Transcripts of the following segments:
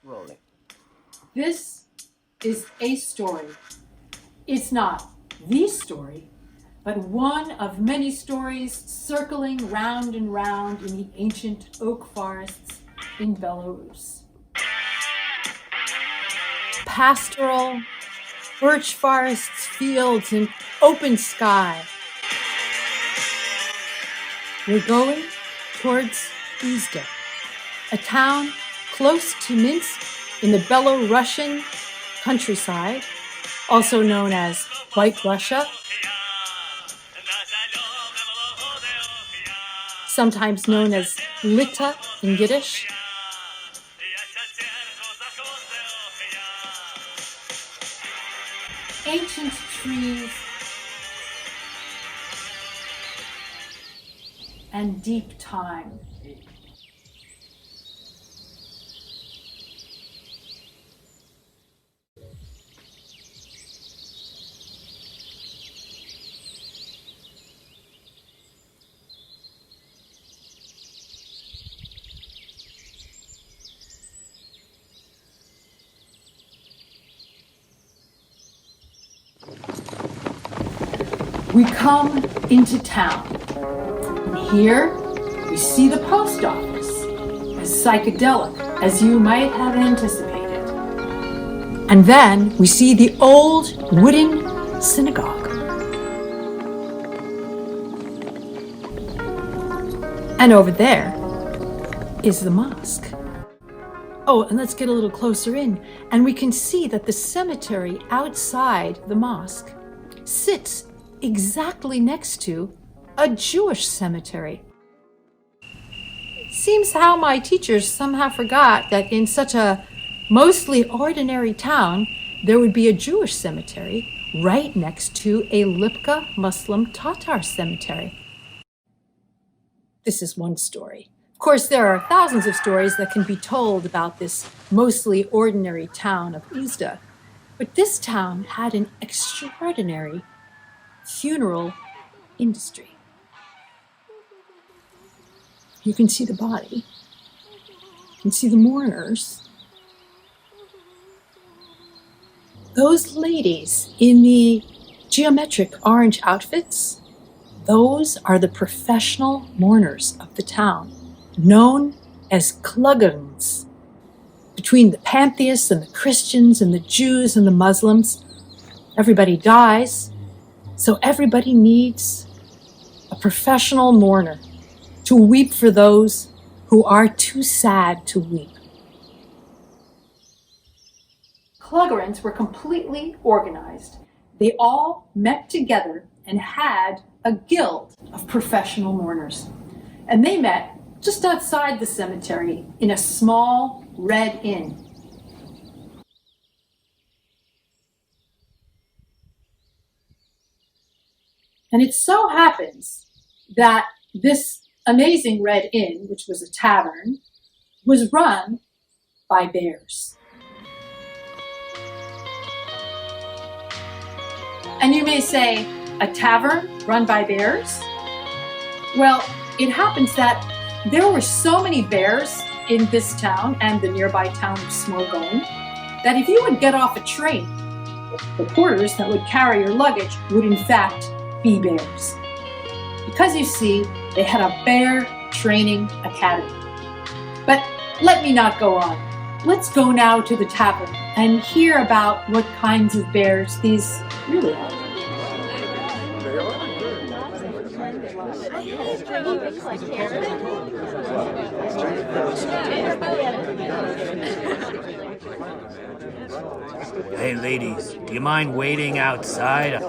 Rolling. This is a story. It's not the story, but one of many stories circling round and round in the ancient oak forests in Belarus. Pastoral, birch forests, fields, and open sky. We're going towards Uzda, a town close to Minsk in the Belarusian countryside, also known as White Russia, sometimes known as Lita in Yiddish. Ancient trees and deep time. We come into town. And here we see the post office, as psychedelic as you might have anticipated. And then we see the old wooden synagogue. And over there is the mosque. Oh, and let's get a little closer in, and we can see that the cemetery outside the mosque sits exactly next to a Jewish cemetery. Seems how my teachers somehow forgot that in such a mostly ordinary town, there would be a Jewish cemetery right next to a Lipka Muslim Tatar cemetery. This is one story. Of course, there are thousands of stories that can be told about this mostly ordinary town of Uzda, but this town had an extraordinary funeral industry. You can see the body. You can see the mourners. Those ladies in the geometric orange outfits, those are the professional mourners of the town, known as kluggerns. Between the pantheists and the Christians and the Jews and the Muslims, everybody dies. So everybody needs a professional mourner to weep for those who are too sad to weep. Kluggerans were completely organized. They all met together and had a guild of professional mourners. And they met just outside the cemetery in a small red inn. And it so happens that this amazing red inn, which was a tavern, was run by bears. And you may say, a tavern run by bears? Well, it happens that there were so many bears in this town and the nearby town of Smorgon that if you would get off a train, the porters that would carry your luggage would in fact be bears. Because you see, they had a bear training academy. But let me not go on. Let's go now to the tavern and hear about what kinds of bears these really are. Hey ladies, do you mind waiting outside?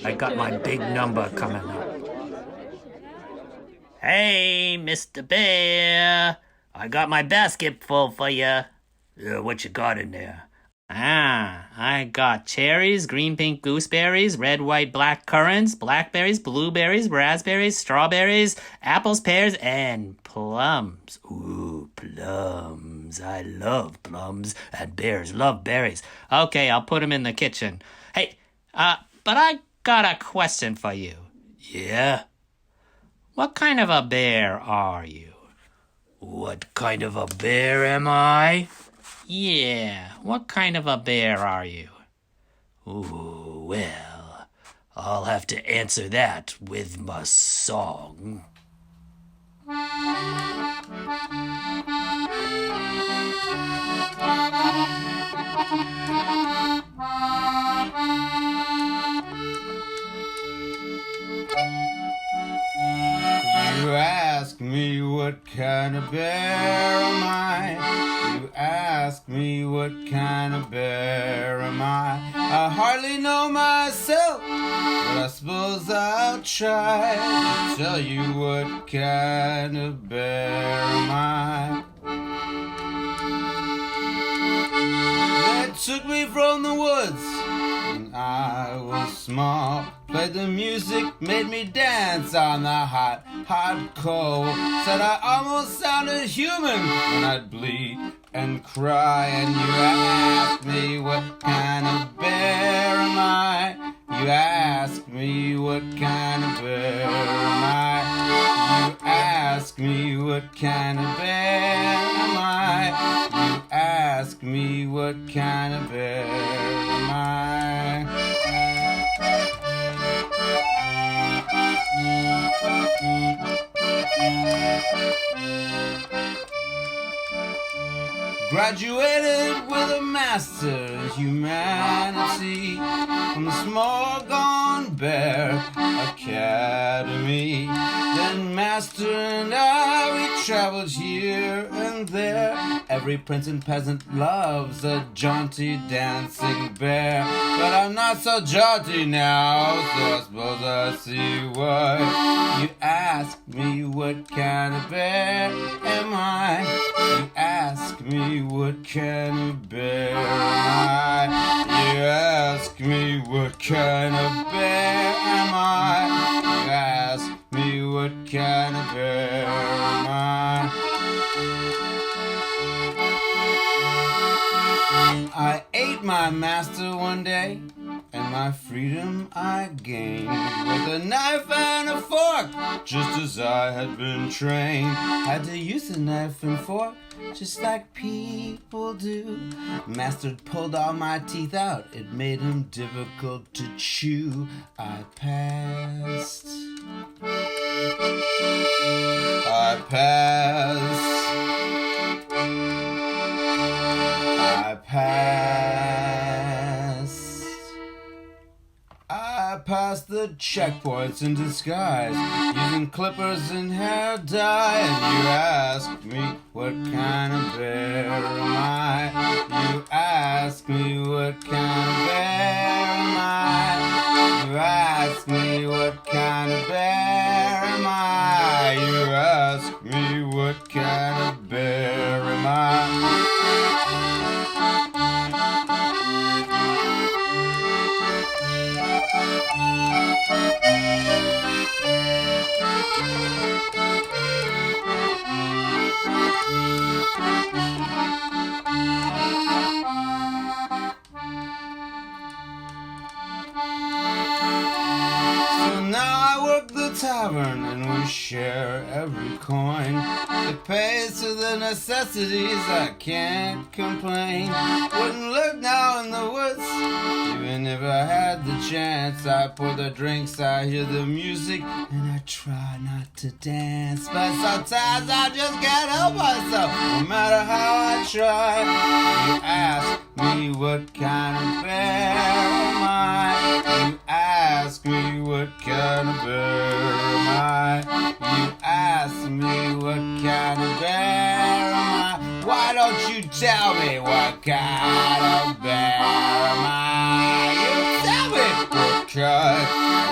I got my big number coming up. Hey, Mr. Bear, I got my basket full for you. What you got in there? I got cherries, green, pink gooseberries, red, white, black currants, blackberries, blueberries, raspberries, strawberries, apples, pears, and plums. Ooh, plums. I love plums, and bears love berries. Okay, I'll put them in the kitchen. Hey, but I got a question for you. Yeah? What kind of a bear are you? What kind of a bear am I? Yeah, what kind of a bear are you? Ooh, well, I'll have to answer that with my song. You ask me what kind of bear am I? You ask me what kind of bear am I hardly know myself, but I suppose I'll try to tell you what kind of bear am I. They took me from the woods when I was small. Played the music, made me dance on the hot coal. Said I almost sounded human when I'd bleed and cry. And you ask me what kind of bear am I? You ask me what kind of bear am I? You ask me what kind of bear am I? You ask me what kind of bear am I? Graduated with a master in humanity from the Small Gone Bear Academy. Then master and I, we traveled here and there. Every prince and peasant loves a jaunty dancing bear, but I'm not so jaunty now, so I suppose I see why. You ask me what kind of bear am I? You ask me what kind of bear am I? You ask me what kind of bear am I? You ask me what kind of bear am I? I ate my master one day, and my freedom I gained with a knife and a fork, just as I had been trained. Had to use a knife and fork, just like people do. Master pulled all my teeth out, it made them difficult to chew. I passed. I passed. I passed. I passed the checkpoints in disguise, using clippers and hair dye. And you ask me what kind of bear am I? You ask me what kind of bear am I? You ask me what kind of bear am I? You ask me what kind of bear am I? Tavern and we share every coin. It pays for the necessities, I can't complain. Wouldn't live now in the woods, even if I had the chance. I pour the drinks, I hear the music, and I try not to dance. But sometimes I just can't help myself, no matter how I try. You ask me what kind of bear am I? You ask me what kind of bear am I? You ask me what kind of bear am I? Why don't you tell me what kind of bear am I? You tell me what kind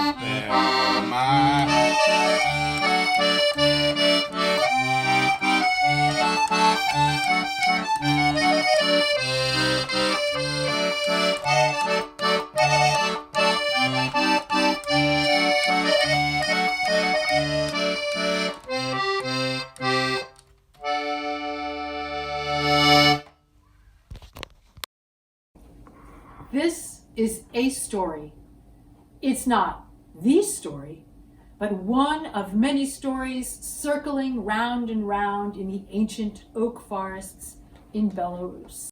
of bear am I? This is a story. It's not the story, but one of many stories circling round and round in the ancient oak forests in Belarus.